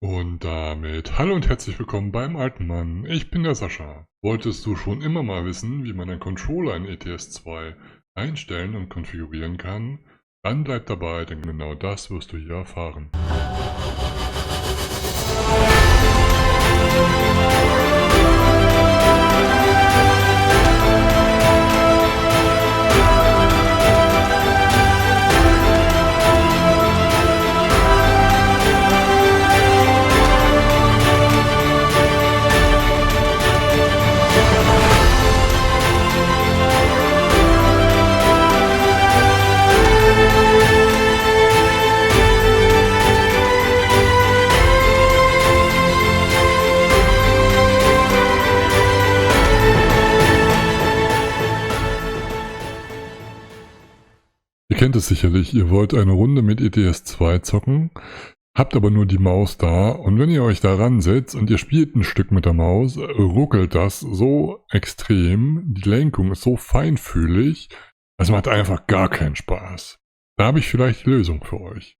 Und damit hallo und herzlich willkommen beim Alten Mann. Ich bin der Sascha. Wolltest du schon immer mal wissen, wie man einen Controller in ETS 2 einstellen und konfigurieren kann? Dann bleib dabei, denn genau das wirst du hier erfahren. Ihr kennt es sicherlich, ihr wollt eine Runde mit ETS 2 zocken, habt aber nur die Maus da und wenn ihr euch da ransetzt und ihr spielt ein Stück mit der Maus, ruckelt das so extrem, die Lenkung ist so feinfühlig, es macht einfach gar keinen Spaß. Da habe ich vielleicht die Lösung für euch.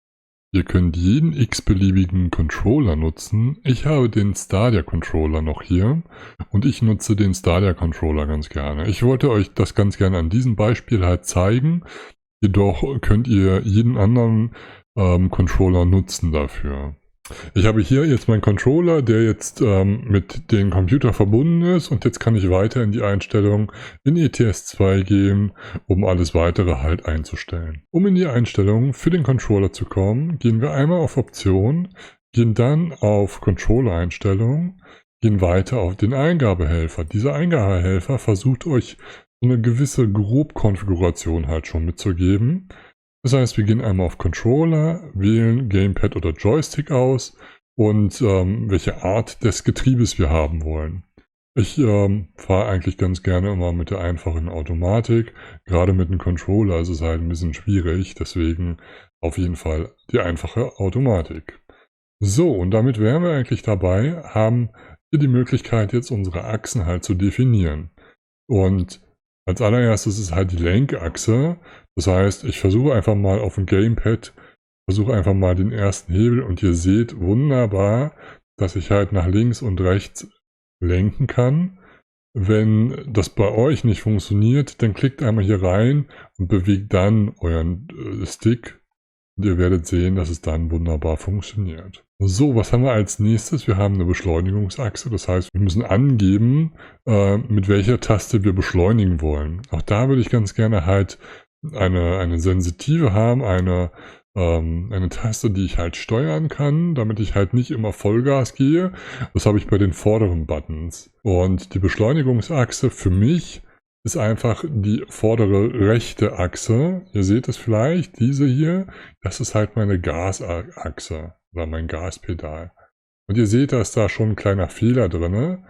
Ihr könnt jeden x-beliebigen Controller nutzen. Ich habe den Stadia Controller noch hier und ich nutze den Stadia Controller ganz gerne. Ich wollte euch das ganz gerne an diesem Beispiel halt zeigen. Jedoch könnt ihr jeden anderen Controller nutzen dafür. Ich habe hier jetzt meinen Controller, der jetzt mit dem Computer verbunden ist und jetzt kann ich weiter in die Einstellung in ETS 2 gehen, um alles weitere halt einzustellen. Um in die Einstellungen für den Controller zu kommen, gehen wir einmal auf Option, gehen dann auf Controller-Einstellungen, gehen weiter auf den Eingabehelfer. Dieser Eingabehelfer versucht euch so eine gewisse Grobkonfiguration halt schon mitzugeben. Das heißt, wir gehen einmal auf Controller, wählen Gamepad oder Joystick aus und welche Art des Getriebes wir haben wollen. Ich fahre eigentlich ganz gerne immer mit der einfachen Automatik. Gerade mit dem Controller ist es halt ein bisschen schwierig, deswegen auf jeden Fall die einfache Automatik. So, und damit wären wir eigentlich dabei, haben wir die Möglichkeit, jetzt unsere Achsen halt zu definieren. Und als allererstes ist halt die Lenkachse. Das heißt, ich versuche einfach mal auf dem Gamepad, versuche einfach mal den ersten Hebel und ihr seht wunderbar, dass ich halt nach links und rechts lenken kann. Wenn das bei euch nicht funktioniert, dann klickt einmal hier rein und bewegt dann euren Stick und ihr werdet sehen, dass es dann wunderbar funktioniert. So, was haben wir als nächstes? Wir haben eine Beschleunigungsachse, das heißt, wir müssen angeben, mit welcher Taste wir beschleunigen wollen. Auch da würde ich ganz gerne halt eine sensitive haben, eine Taste, die ich halt steuern kann, damit ich halt nicht immer Vollgas gehe. Das habe ich bei den vorderen Buttons. Und die Beschleunigungsachse für mich ist einfach die vordere rechte Achse. Ihr seht es vielleicht, diese hier, das ist halt meine Gasachse oder mein Gaspedal. Und ihr seht, da ist da schon ein kleiner Fehler drin,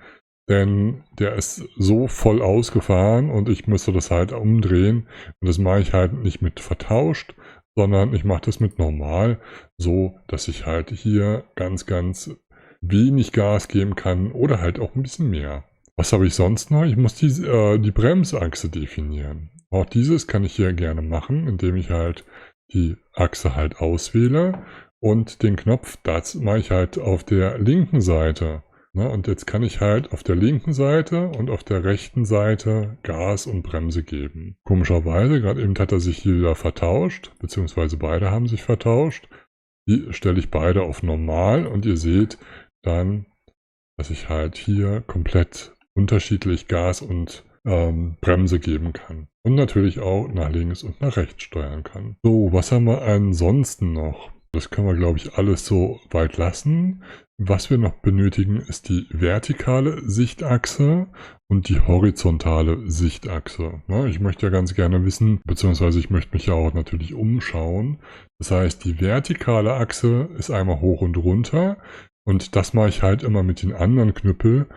denn der ist so voll ausgefahren und ich müsste das halt umdrehen. Und das mache ich halt nicht mit vertauscht, sondern ich mache das mit normal, so dass ich halt hier ganz wenig Gas geben kann oder halt auch ein bisschen mehr. Was habe ich sonst noch? Ich muss die Bremsachse definieren. Auch dieses kann ich hier gerne machen, indem ich halt die Achse halt auswähle und den Knopf, das mache ich halt auf der linken Seite. Ne? Und jetzt kann ich halt auf der linken Seite und auf der rechten Seite Gas und Bremse geben. Komischerweise, gerade eben hat er sich hier wieder vertauscht, beziehungsweise beide haben sich vertauscht. Die stelle ich beide auf normal und ihr seht dann, dass ich halt hier komplett unterschiedlich Gas und Bremse geben kann. Und natürlich auch nach links und nach rechts steuern kann. So, was haben wir ansonsten noch? Das können wir, glaube ich, alles so weit lassen. Was wir noch benötigen, ist die vertikale Sichtachse und die horizontale Sichtachse. Ja, ich möchte ja ganz gerne wissen, beziehungsweise ich möchte mich ja auch natürlich umschauen. Das heißt, die vertikale Achse ist einmal hoch und runter und das mache ich halt immer mit den anderen Knüppel.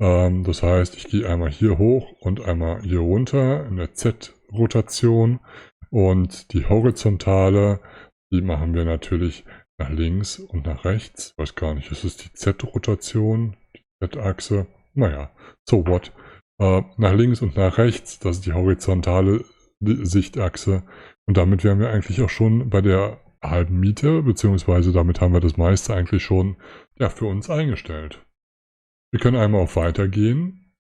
Das heißt, ich gehe einmal hier hoch und einmal hier runter in der Z-Rotation und die horizontale, die machen wir natürlich nach links und nach rechts. Ich weiß gar nicht, ist es die Z-Rotation, die Z-Achse? Naja, so what. Nach links und nach rechts, das ist die horizontale Sichtachse. Und damit wären wir eigentlich auch schon bei der halben Miete, beziehungsweise damit haben wir das meiste eigentlich schon ja, für uns eingestellt. Wir können einmal auf Weiter gehen.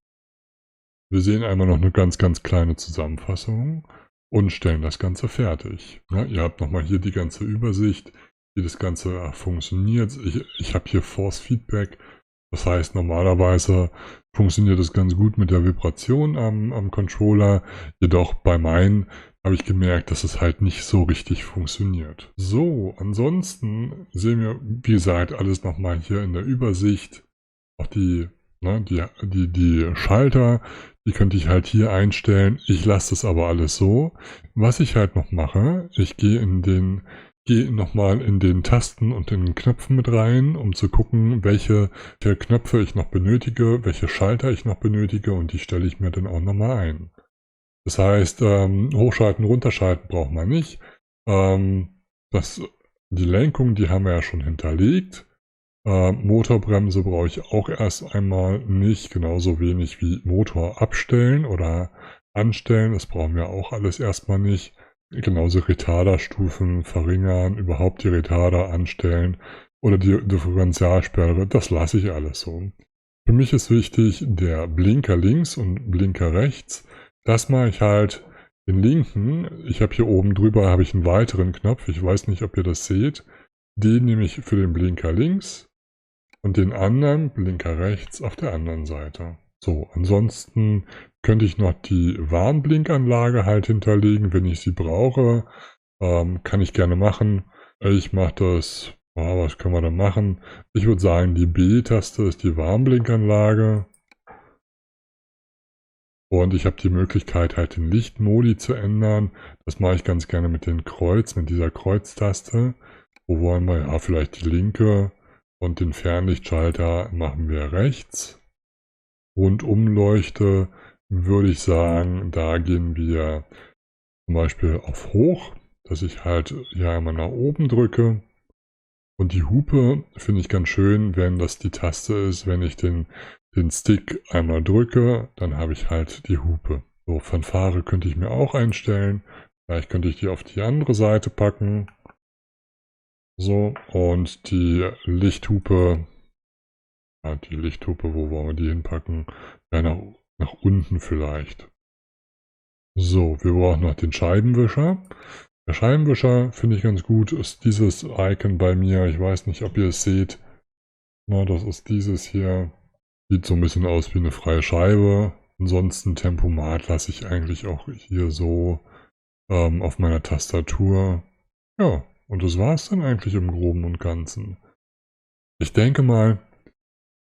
Wir sehen einmal noch eine ganz, ganz kleine Zusammenfassung und stellen das Ganze fertig. Ja, ihr habt nochmal hier die ganze Übersicht, wie das Ganze funktioniert. Ich habe hier Force Feedback. Das heißt, normalerweise funktioniert das ganz gut mit der Vibration am Controller. Jedoch bei meinen habe ich gemerkt, dass es halt nicht so richtig funktioniert. So, ansonsten sehen wir, wie gesagt, alles nochmal hier in der Übersicht. Auch die Schalter, die könnte ich halt hier einstellen. Ich lasse das aber alles so. Was ich halt noch mache, ich gehe nochmal in den Tasten und in den Knöpfen mit rein, um zu gucken, welche Knöpfe ich noch benötige, welche Schalter ich noch benötige, und die stelle ich mir dann auch nochmal ein. Das heißt, hochschalten, runterschalten braucht man nicht. Die Lenkung, die haben wir ja schon hinterlegt. Motorbremse brauche ich auch erst einmal nicht, genauso wenig wie Motor abstellen oder anstellen, das brauchen wir auch alles erstmal nicht. Genauso Retarderstufen verringern, überhaupt die Retarder anstellen oder die Differentialsperre, das lasse ich alles so. Für mich ist wichtig der Blinker links und Blinker rechts. Das mache ich halt den linken. Ich habe hier oben drüber habe ich einen weiteren Knopf, ich weiß nicht, ob ihr das seht. Den nehme ich für den Blinker links und den anderen Blinker rechts auf der anderen Seite. So, ansonsten könnte ich noch die Warnblinkanlage halt hinterlegen, wenn ich sie brauche. Kann ich gerne machen. Ich mache das, was können wir da machen? Ich würde sagen, die B-Taste ist die Warnblinkanlage. Und ich habe die Möglichkeit, halt den Lichtmodi zu ändern. Das mache ich ganz gerne mit dieser Kreuztaste. Wo wollen wir? Ja, vielleicht die linke. Und den Fernlichtschalter machen wir rechts. Rundumleuchte würde ich sagen, da gehen wir zum Beispiel auf Hoch, dass ich halt hier einmal nach oben drücke. Und die Hupe finde ich ganz schön, wenn das die Taste ist, wenn ich den Stick einmal drücke, dann habe ich halt die Hupe. So, Fanfare könnte ich mir auch einstellen. Vielleicht könnte ich die auf die andere Seite packen. So, und die Lichthupe, wo wollen wir die hinpacken? Ja, nach unten vielleicht. So, wir brauchen noch den Scheibenwischer. Der Scheibenwischer finde ich ganz gut, ist dieses Icon bei mir. Ich weiß nicht, ob ihr es seht. Na, das ist dieses hier. Sieht so ein bisschen aus wie eine freie Scheibe. Ansonsten Tempomat lasse ich eigentlich auch hier so auf meiner Tastatur. Ja, und das war es dann eigentlich im Groben und Ganzen. Ich denke mal,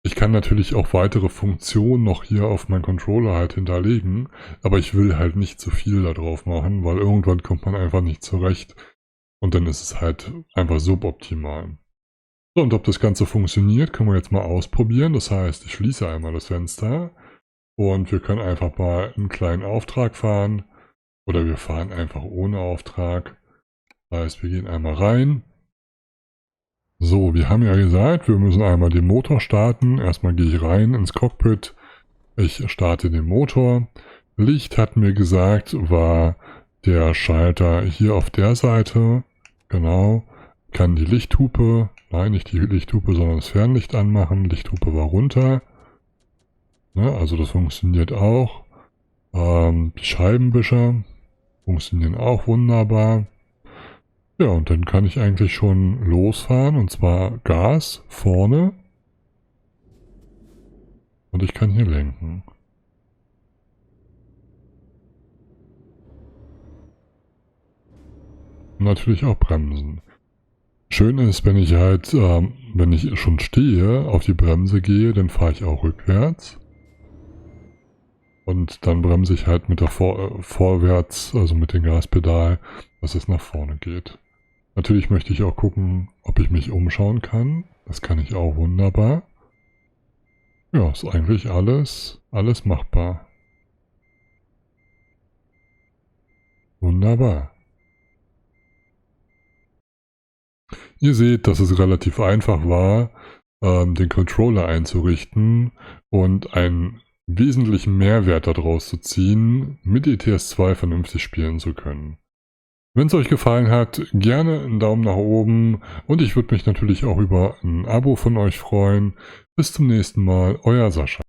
ich kann natürlich auch weitere Funktionen noch hier auf meinen Controller halt hinterlegen, aber ich will halt nicht zu viel da drauf machen, weil irgendwann kommt man einfach nicht zurecht und dann ist es halt einfach suboptimal. So, und ob das Ganze funktioniert, können wir jetzt mal ausprobieren. Das heißt, ich schließe einmal das Fenster und wir können einfach mal einen kleinen Auftrag fahren oder wir fahren einfach ohne Auftrag. Das heißt, wir gehen einmal rein. So, wir haben ja gesagt, wir müssen einmal den Motor starten. Erstmal gehe ich rein ins Cockpit. Ich starte den Motor. Licht hatten wir gesagt, war der Schalter hier auf der Seite. Genau. Kann die Lichthupe, nein, nicht die Lichthupe, sondern das Fernlicht anmachen. Lichthupe war runter. Ne, also das funktioniert auch. Die Scheibenwischer funktionieren auch wunderbar. Ja, und dann kann ich eigentlich schon losfahren, und zwar Gas vorne. Und ich kann hier lenken. Und natürlich auch bremsen. Schön ist, wenn ich halt, wenn ich schon stehe, auf die Bremse gehe, dann fahre ich auch rückwärts. Und dann bremse ich halt mit der Vorwärts, also mit dem Gaspedal, dass es nach vorne geht. Natürlich möchte ich auch gucken, ob ich mich umschauen kann. Das kann ich auch wunderbar. Ja, ist eigentlich alles machbar. Wunderbar. Ihr seht, dass es relativ einfach war, den Controller einzurichten und einen wesentlichen Mehrwert daraus zu ziehen, mit ETS 2 vernünftig spielen zu können. Wenn es euch gefallen hat, gerne einen Daumen nach oben und ich würde mich natürlich auch über ein Abo von euch freuen. Bis zum nächsten Mal, euer Sascha.